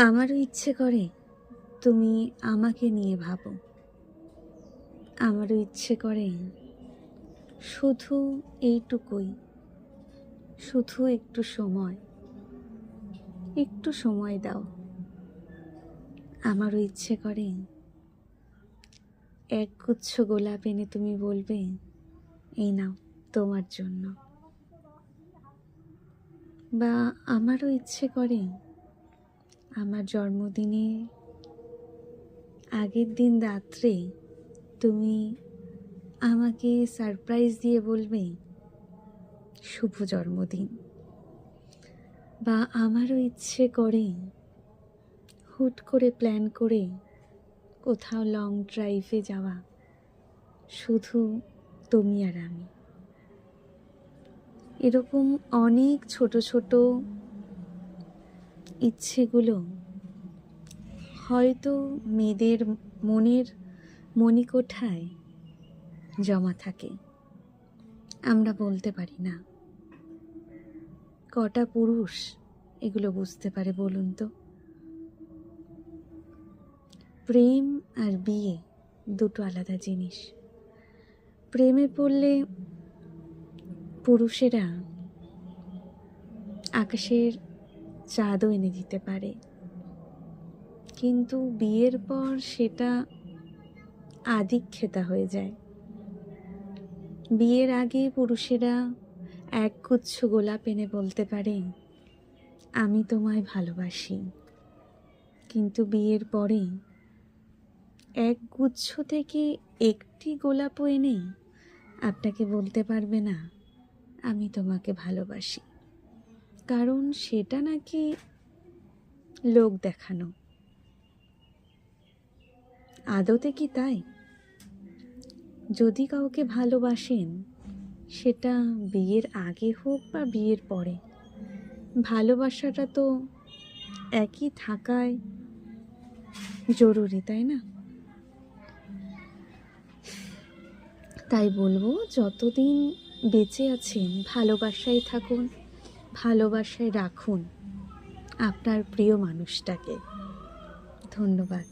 আমারও ইচ্ছে করে তুমি আমাকে নিয়ে ভাবো। আমারও ইচ্ছে করে শুধু এইটুকুই, শুধু একটু সময় দাও। আমারও ইচ্ছে করে একগুচ্ছ গোলাপ এনে তুমি বলবে, এই নাও তোমার জন্য। বা আমারও ইচ্ছে করে আমার জন্মদিনে আগের দিন রাত্রে তুমি আমাকে সারপ্রাইজ দিয়ে বলবে, শুভ জন্মদিন। বা আমারও ইচ্ছে করে হুট করে প্ল্যান করে কোথাও লং ড্রাইভে যাওয়া, শুধু তুমি আর আমি। এরকম অনেক ছোট ছোট ইচ্ছেগুলো হয়তো মেয়েদের মনের মণিকোঠায় জমা থাকে, আমরা বলতে পারি না। কটা পুরুষ এগুলো বুঝতে পারে বলুন তো? প্রেম আর বিয়ে দুটো আলাদা জিনিস। প্রেমে পড়লে পুরুষেরা আকাশের চাঁদও এনে দিতে পারে, কিন্তু বিয়ের পর সেটা আদিক্ষেতা হয়ে যায়। বিয়ের আগে পুরুষেরা একগুচ্ছ গোলাপ এনে বলতে পারে, আমি তোমায় ভালোবাসি, কিন্তু বিয়ের পরে একগুচ্ছ থেকে একটি গোলাপও এনে আপনাকে বলতে পারবে না, আমি তোমাকে ভালোবাসি। কারণ সেটা নাকি লোক দেখানো। আদতে কি তাই? যদি কাউকে ভালোবাসেন, সেটা বিয়ের আগে হোক বা বিয়ের পরে, ভালোবাসাটা তো একই থাকায় জরুরি, তাই না? তাই বলবো, যতদিন বেঁচে আছেন ভালোবাসায় থাকুন, ভালোবাসায় রাখুন আপনার প্রিয় মানুষটাকে। ধন্যবাদ।